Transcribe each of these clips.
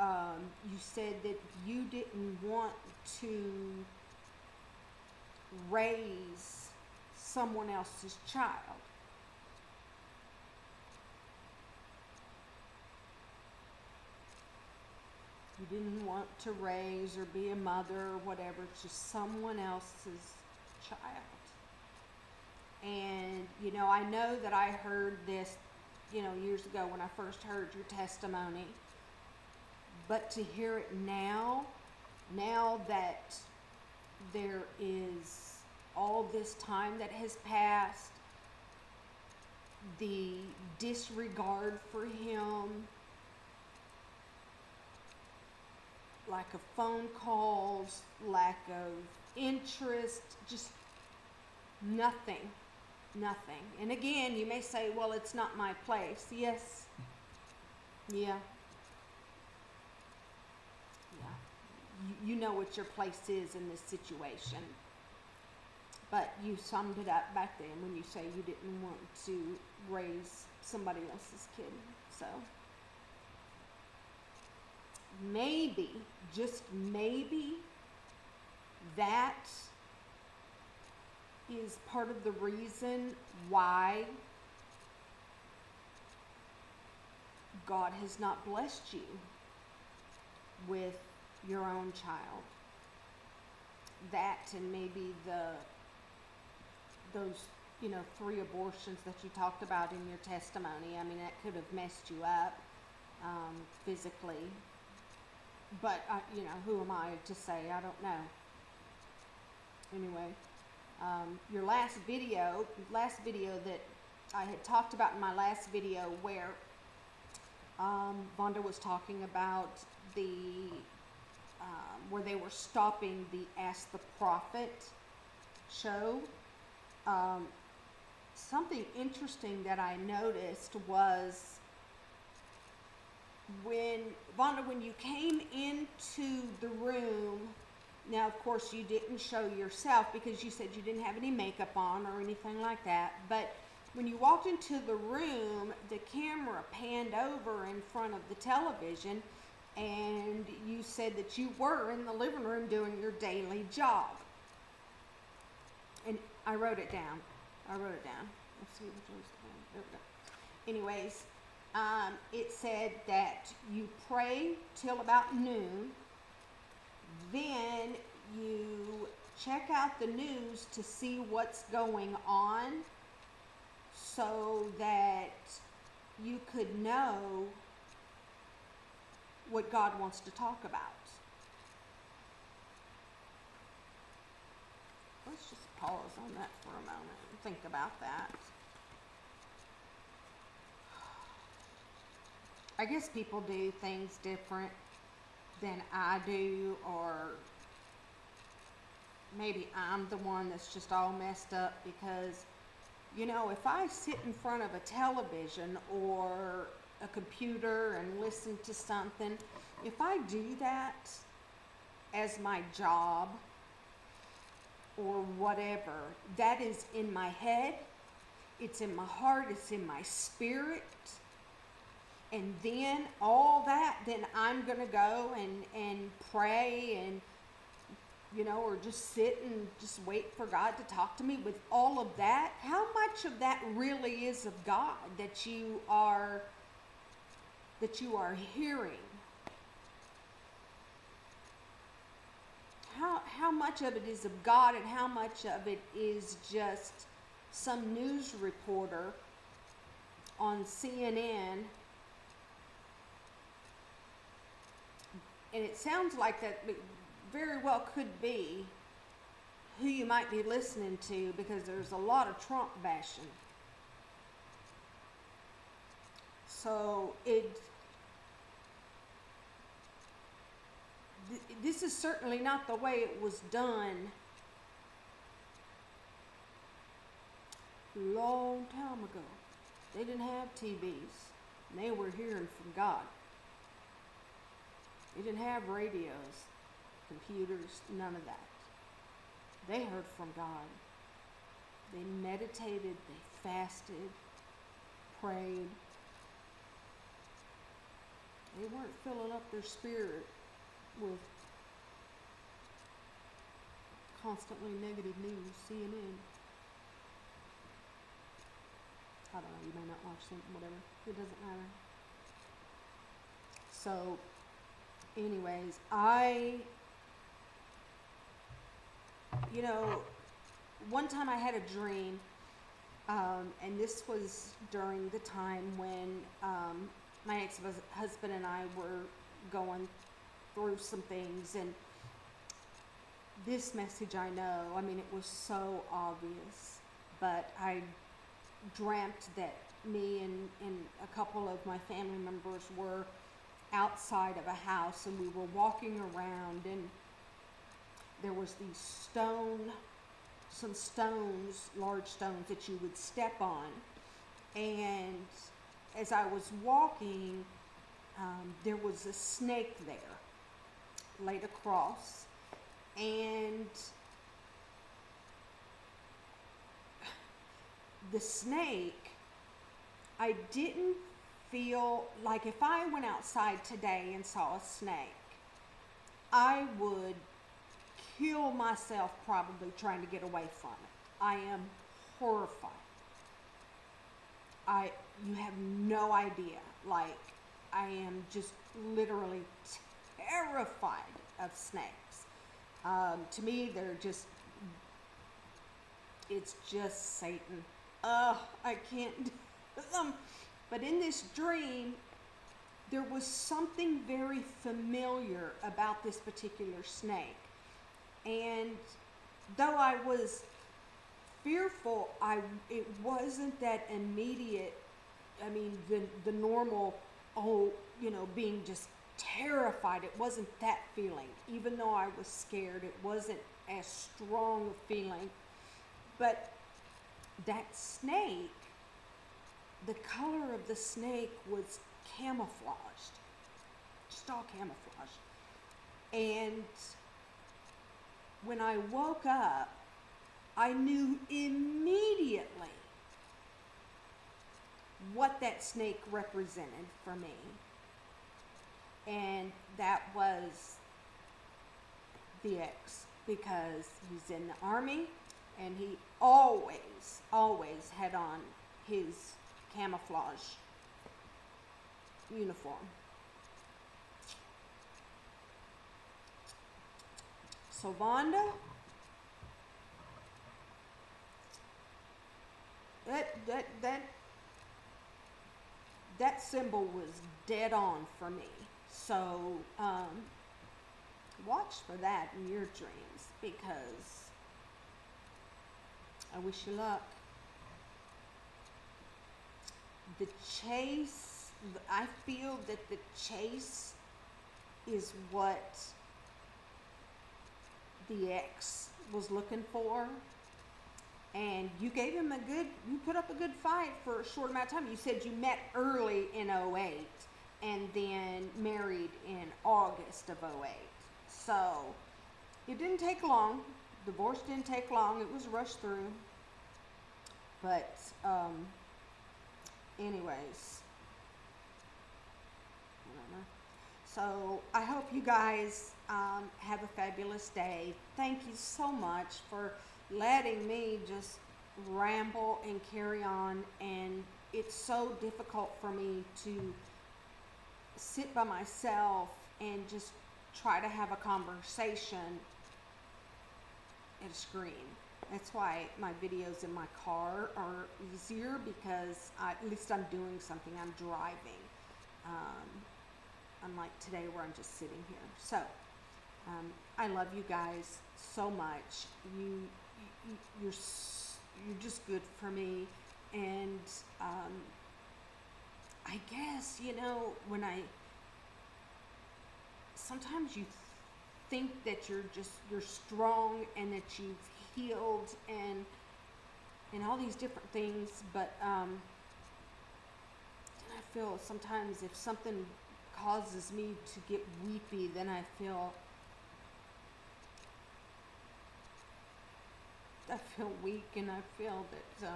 you said that you didn't want to raise someone else's child. You didn't want to raise or be a mother or whatever, it's just someone else's child. And, I know that I heard this, years ago when I first heard your testimony. But to hear it now that there is all this time that has passed, the disregard for him, lack of phone calls, lack of interest, just nothing. And again, you may say, well, it's not my place. Yes. Yeah. You know what your place is in this situation. But you summed it up back then when you say you didn't want to raise somebody else's kid. So maybe, just maybe, that is part of the reason why God has not blessed you with your own child. That and maybe those 3 abortions that you talked about in your testimony. I mean, that could have messed you up physically. But who am I to say? I don't know. Anyway, your last video that I had talked about in my last video, where Vonda was talking about where they were stopping the Ask the Prophet show. Something interesting that I noticed was when you came into the room. Now, of course, you didn't show yourself because you said you didn't have any makeup on or anything like that. But when you walked into the room, the camera panned over in front of the television, and you said that you were in the living room doing your daily job. And I wrote it down. Let's see which one's the one. There we go. Anyways, it said that you pray till about noon. Then you check out the news to see what's going on so that you could know what God wants to talk about. Let's just pause on that for a moment and think about that. I guess people do things different than I do, or maybe I'm the one that's just all messed up because, if I sit in front of a television or a computer and listen to something, if I do that as my job or whatever, that is in my head, it's in my heart, it's in my spirit. And then all that, then I'm going to go and pray and, or just sit and just wait for God to talk to me with all of that. How much of that really is of God that you are hearing? How much of it is of God and how much of it is just some news reporter on CNN? And it sounds like that very well could be who you might be listening to, because there's a lot of Trump bashing. So this is certainly not the way it was done a long time ago. They didn't have TVs, and they were hearing from God. They didn't have radios, computers, none of that. They heard from God. They meditated, they fasted, prayed. They weren't filling up their spirit with constantly negative news. CNN. I don't know, you may not watch them, whatever. It doesn't matter. So, anyways, you know, one time I had a dream, and this was during the time when my ex-husband and I were going through some things, and this message, I know, I mean, it was so obvious, but I dreamt that me and a couple of my family members were outside of a house, and we were walking around, and there was these some stones, large stones that you would step on, and as I was walking, there was a snake there laid across, and the snake, I didn't feel like if I went outside today and saw a snake, I would kill myself probably trying to get away from it. I am horrified. You have no idea. Like, I am just literally terrified of snakes. To me, it's just Satan. I can't do them. But in this dream, there was something very familiar about this particular snake. And though I was fearful, it wasn't that immediate, I mean, the normal, being just terrified. It wasn't that feeling. Even though I was scared, it wasn't as strong a feeling. But that snake, the color of the snake was camouflaged, just all camouflaged. And when I woke up, I knew immediately what that snake represented for me. And that was the ex, because he's in the Army, and he always had on his camouflage uniform. So Vonda, that symbol was dead on for me. So watch for that in your dreams, because I wish you luck. The chase, I feel that the chase is what the ex was looking for, and you gave him you put up a good fight for a short amount of time. You said you met early in '08 and then married in August of '08. So it didn't take long. Divorce didn't take long. It was rushed through. But anyways, whatever. So I hope you guys have a fabulous day. Thank you so much for letting me just ramble and carry on. And it's so difficult for me to sit by myself and just try to have a conversation at a screen. That's why my videos in my car are easier, because at least I'm doing something. I'm driving. Unlike today where I'm just sitting here. So, I love you guys so much. You're just good for me. And I guess, when sometimes you think that you're strong and that you've healed and all these different things, but then I feel sometimes if something causes me to get weepy, then I feel weak, and I feel that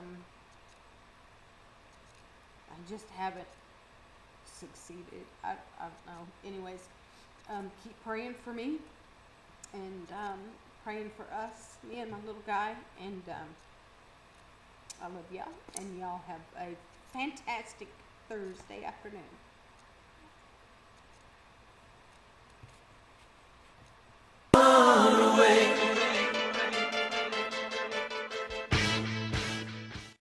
I just haven't succeeded. I don't know. Anyways, keep praying for me, and praying for us, me and my little guy, and I love y'all, and y'all have a fantastic Thursday afternoon.